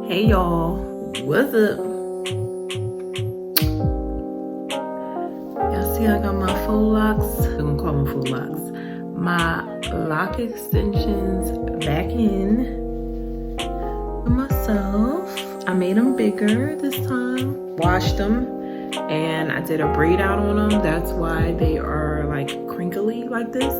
Hey y'all, what's up? Y'all see I got my faux locks, I'm gonna call them faux locks, my lock extensions back in for myself. I made them bigger this time, washed them, and I did a braid out on them. That's why they are like crinkly like this.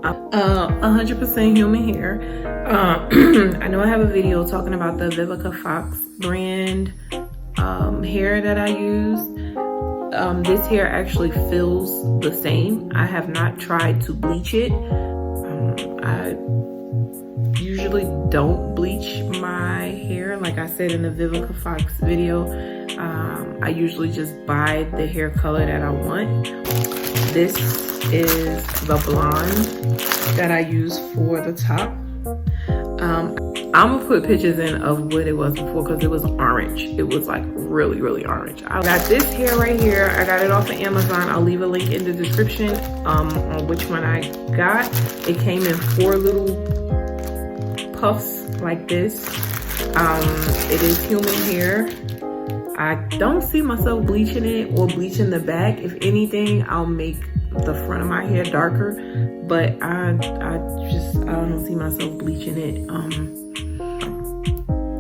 100% human hair. I know I have a video talking about the Vivica Fox brand hair that I use. This hair actually feels the same. I have not tried to bleach it. I usually don't bleach my hair. Like I said in the Vivica Fox video, I usually just buy the hair color that I want. This is the blonde that I use for the top. I'm gonna put pictures in of what it was before because it was orange. It was like really orange. I got this hair right here. I got it off of Amazon. I'll leave a link in the description on which one I got. It came in 4 little puffs like this. It is human hair. I don't see myself bleaching it or bleaching the back. If anything, I'll make the front of my hair darker, but I don't see myself bleaching it.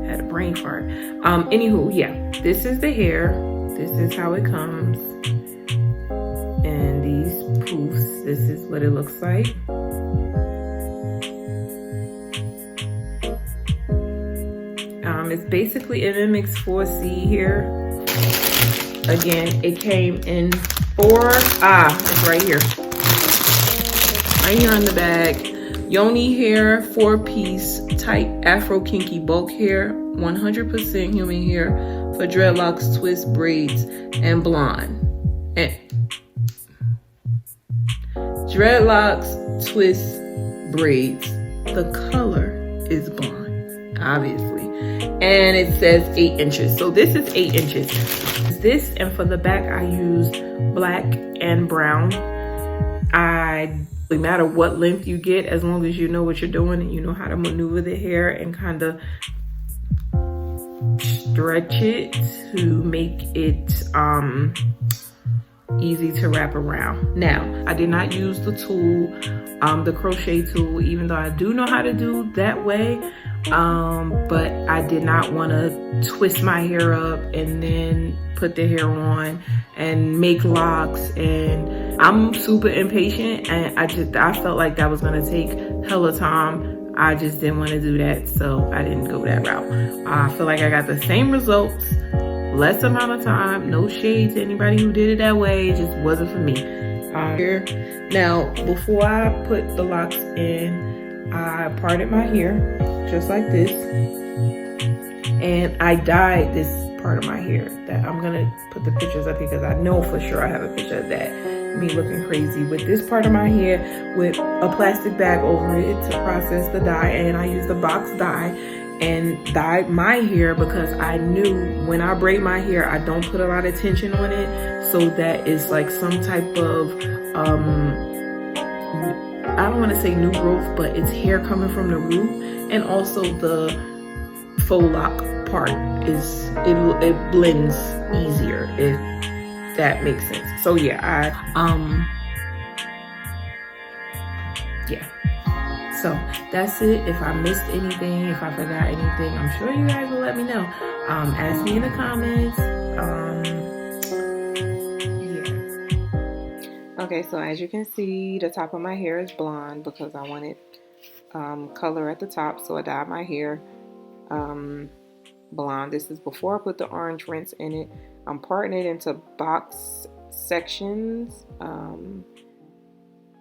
Had a brain fart. Anywho, yeah, this is the hair. This is how it comes. And these poofs, this is what it looks like. It's basically an MX4C here. Again, it came in 4, it's right here. Right here on the bag. Yoni hair, 4-piece, tight Afro kinky bulk hair, 100% human hair for dreadlocks, twists, braids, and blonde. And dreadlocks, twists, braids. The color is blonde, obviously. And it says 8 inches. So this is 8 inches. This, and for the back I use black and brown. No matter what length you get, as long as you know what you're doing and you know how to maneuver the hair and kind of stretch it to make it easy to wrap around. Now, I did not use the tool, the crochet tool, even though I do know how to do that way. But I did not want to twist my hair up and then put the hair on and make locks, and I'm super impatient, and I felt like that was going to take hella time. I just didn't want to do that, so I didn't go that route. I feel like I got the same results, less amount of time. No shade to anybody who did it that way. It just wasn't for me. Now, before I put the locks in, I parted my hair just like this, and I dyed this part of my hair. That I'm gonna put the pictures up here because I know for sure I have a picture of that, me looking crazy with this part of my hair with a plastic bag over it to process the dye. And I used the box dye and dyed my hair because I knew when I braid my hair, I don't put a lot of tension on it, so that it's like some type of I don't want to say new growth, but it's hair coming from the root. And also the faux lock part is, it blends easier, if that makes sense. So yeah, so that's it. If I missed anything, if I forgot anything, I'm sure you guys will let me know. Ask me in the comments. Okay, so as you can see, the top of my hair is blonde because I wanted color at the top, so I dyed my hair blonde. This is before I put the orange rinse in it. I'm parting it into box sections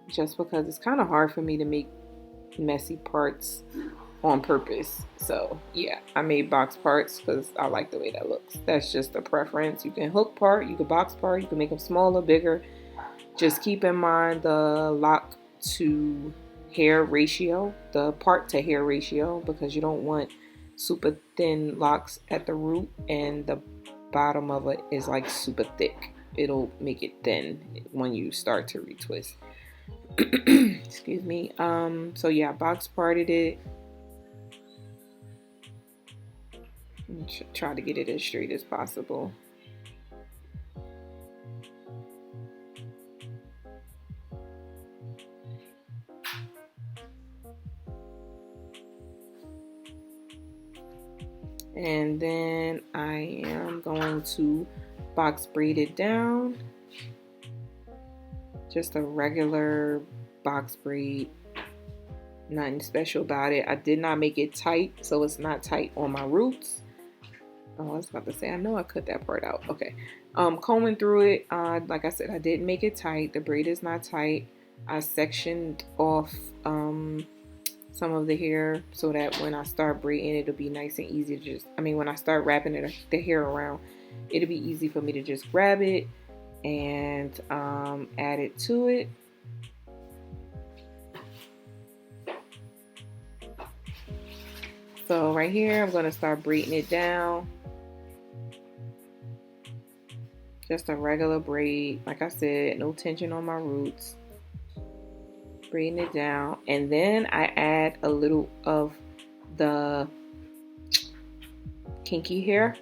just because it's kind of hard for me to make messy parts on purpose. So yeah, I made box parts because I like the way that looks. That's just a preference. You can hook part, you can box part, you can make them smaller, bigger. Just keep in mind the lock to hair ratio, the part to hair ratio, because you don't want super thin locks at the root and the bottom of it is like super thick. It'll make it thin when you start to retwist. Excuse me. So yeah, box parted it. Try to get it as straight as possible. And then I am going to box braid it down. Just a regular box braid. Nothing special about it. I did not make it tight, so it's not tight on my roots. Oh, I was about to say, I know I cut that part out. Okay. Combing through it, like I said, I didn't make it tight. The braid is not tight. I sectioned off some of the hair so that when I start braiding, it'll be nice and easy to just, when I start wrapping the hair around, it'll be easy for me to just grab it and add it to it. So right here, I'm going to start braiding it down. Just a regular braid. Like I said, no tension on my roots. Braiding it down. And then I add a little of the kinky hair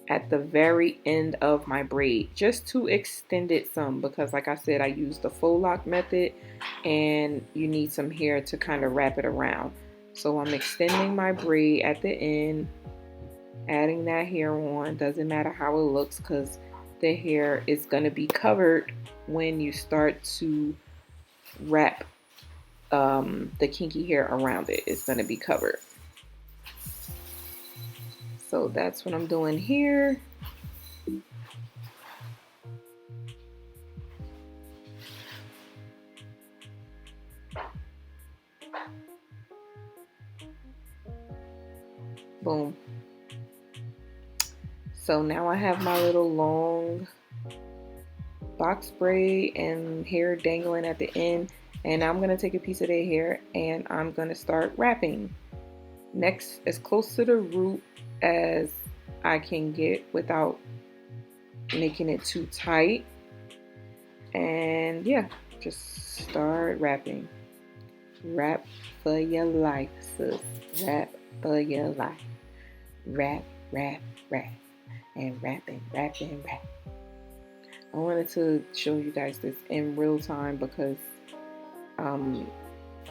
at the very end of my braid, just to extend it some, because like I said, I use the faux lock method and you need some hair to kind of wrap it around. So I'm extending my braid at the end, adding that hair on. Doesn't matter how it looks, because the hair is going to be covered when you start to wrap the kinky hair around it. It's going to be covered. So that's what I'm doing here. Boom. So now I have my little long box braid and hair dangling at the end, and I'm going to take a piece of their hair and I'm going to start wrapping. Next, as close to the root as I can get without making it too tight. And yeah, just start wrapping. Wrap for your life, sis. Wrap for your life. Wrap, wrap, wrap. And wrap and wrap and wrap. I wanted to show you guys this in real time because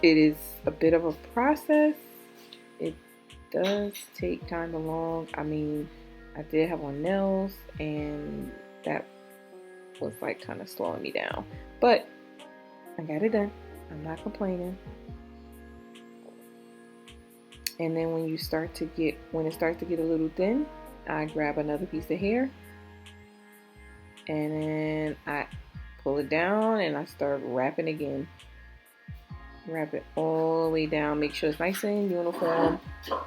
it is a bit of a process. It does take kind of long. I did have on nails and that was like kind of slowing me down, but I got it done. I'm not complaining. And then when it starts to get a little thin, I grab another piece of hair and then I pull it down and I start wrapping again. Wrap it all the way down. Make sure it's nice and uniform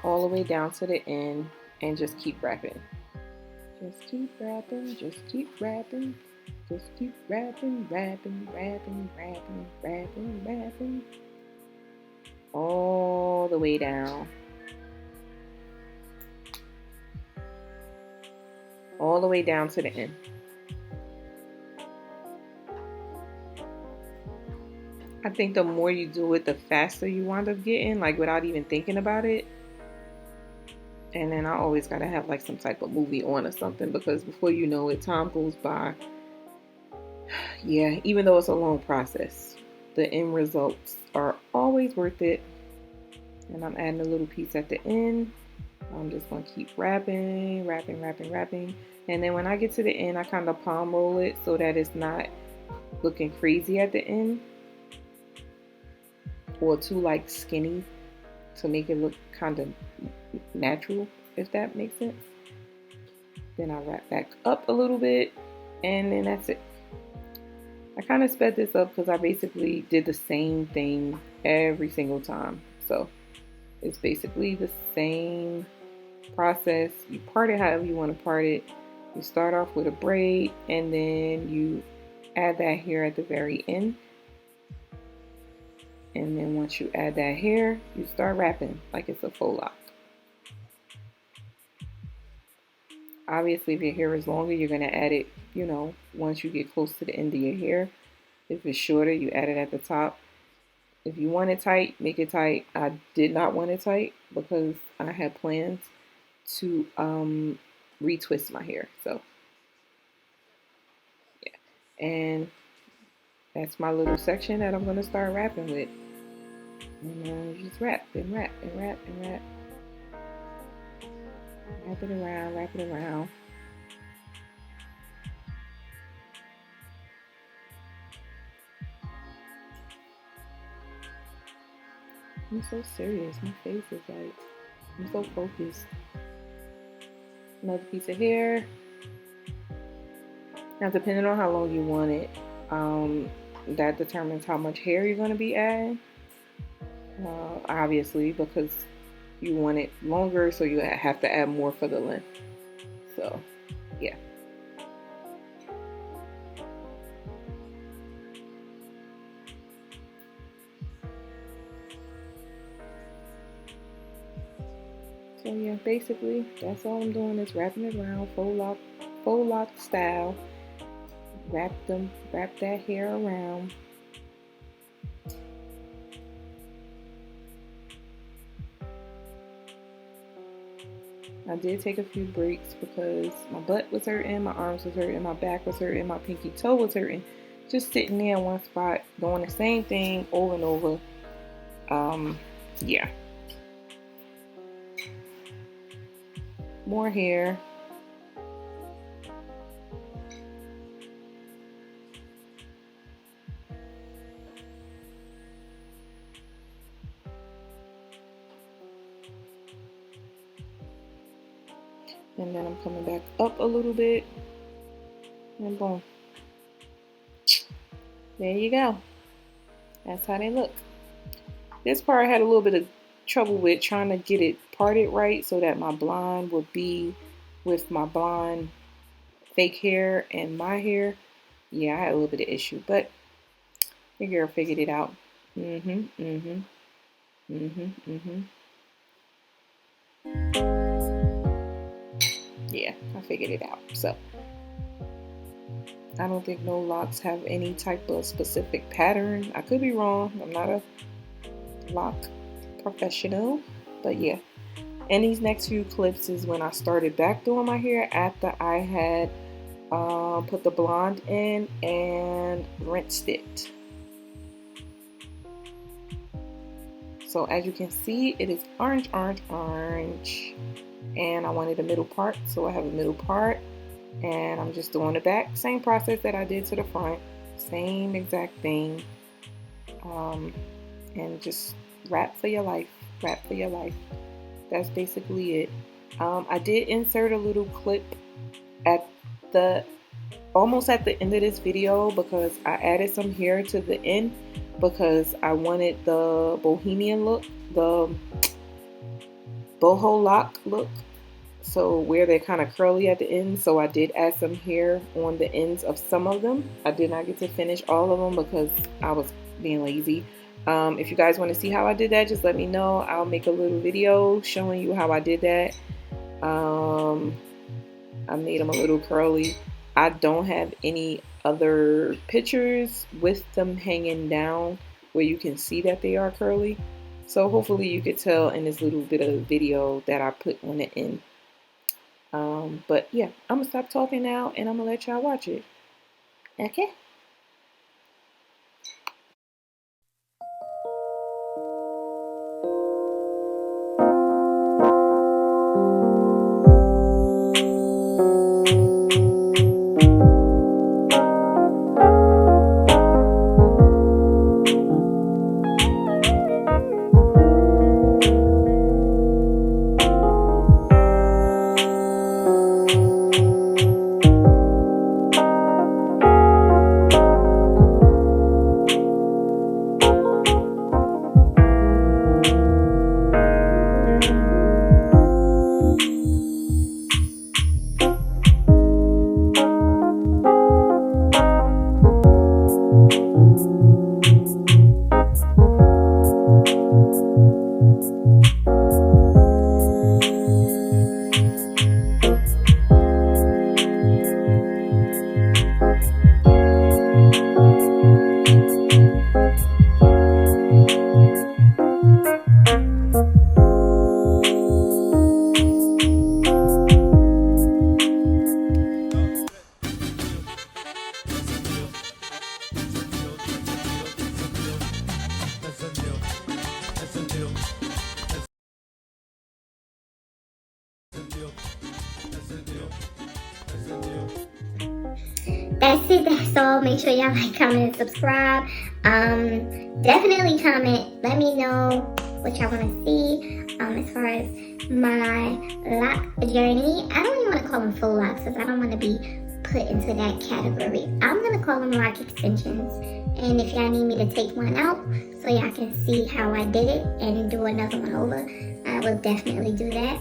all the way down to the end, and just keep wrapping. Just keep wrapping, just keep wrapping, just keep wrapping, wrapping, wrapping, wrapping, wrapping, wrapping. All the way down. All the way down to the end. I think the more you do it, the faster you wind up getting, like without even thinking about it. And then I always gotta have like some type of movie on or something, because before you know it, time goes by. Yeah, even though it's a long process, the end results are always worth it. And I'm adding a little piece at the end. I'm just gonna keep wrapping, wrapping, wrapping, wrapping. And then when I get to the end, I kind of palm roll it so that it's not looking crazy at the end, or too like skinny, to make it look kind of natural, if that makes sense. Then I wrap back up a little bit, and then that's it. I kind of sped this up because I basically did the same thing every single time. So it's basically the same process. You part it however you want to part it. You start off with a braid, and then you add that hair at the very end. And then once you add that hair, you start wrapping like it's a faux lock. Obviously, if your hair is longer, you're going to add it, once you get close to the end of your hair. If it's shorter, you add it at the top. If you want it tight, make it tight. I did not want it tight because I had plans to retwist my hair. So yeah, and that's my little section that I'm gonna start wrapping with. And just wrap and wrap and wrap and wrap. Wrap it around, wrap it around. I'm so serious. My face is like, I'm so focused. Another piece of hair. Now, depending on how long you want it, that determines how much hair you're going to be adding. Obviously, because you want it longer, so you have to add more for the length. So, yeah. So yeah, basically, that's all I'm doing is wrapping it around, faux lock style. Wrap that hair around. I did take a few breaks because my butt was hurting, my arms was hurting, my back was hurting, my pinky toe was hurting. Just sitting there in one spot, doing the same thing over and over. Yeah. More hair. And then I'm coming back up a little bit. And boom. There you go. That's how they look. This part I had a little bit of trouble with trying to get it parted right so that my blonde would be with my blonde fake hair and my hair. Yeah, I had a little bit of issue, but your girl figured it out. Yeah, I figured it out. So I don't think no locks have any type of specific pattern. I could be wrong. I'm not a lock professional, but yeah. And these next few clips is when I started back doing my hair after I had put the blonde in and rinsed it. So as you can see, it is orange, orange, orange. And I wanted a middle part, so I have a middle part. And I'm just doing the back. Same process that I did to the front. Same exact thing. And just wrap for your life. Wrap for your life. That's basically it. I did insert a little clip at the almost at the end of this video because I added some hair to the end because I wanted the bohemian look, the boho lock look. So where they're kind of curly at the end, so I did add some hair on the ends of some of them. I did not get to finish all of them because I was being lazy. If you guys want to see how I did that, just let me know. I'll make a little video showing you how I did that. I made them a little curly. I don't have any other pictures with them hanging down where you can see that they are curly. So hopefully you could tell in this little bit of video that I put on the end. But yeah, I'm gonna stop talking now and I'm gonna let y'all watch it. Okay? that's it. That's all. Make sure y'all like, comment, and subscribe. Definitely comment. Let me know what y'all want to see as far as my lock journey. I don't even want to call them full locks because I don't want to be put into that category. I'm going to call them lock extensions. And if y'all need me to take one out so y'all can see how I did it and do another one over, I will definitely do that.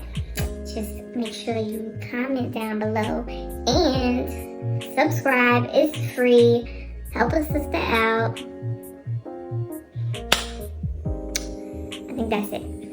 Just make sure you comment down below and subscribe. It's free. Help a sister out. I think that's it.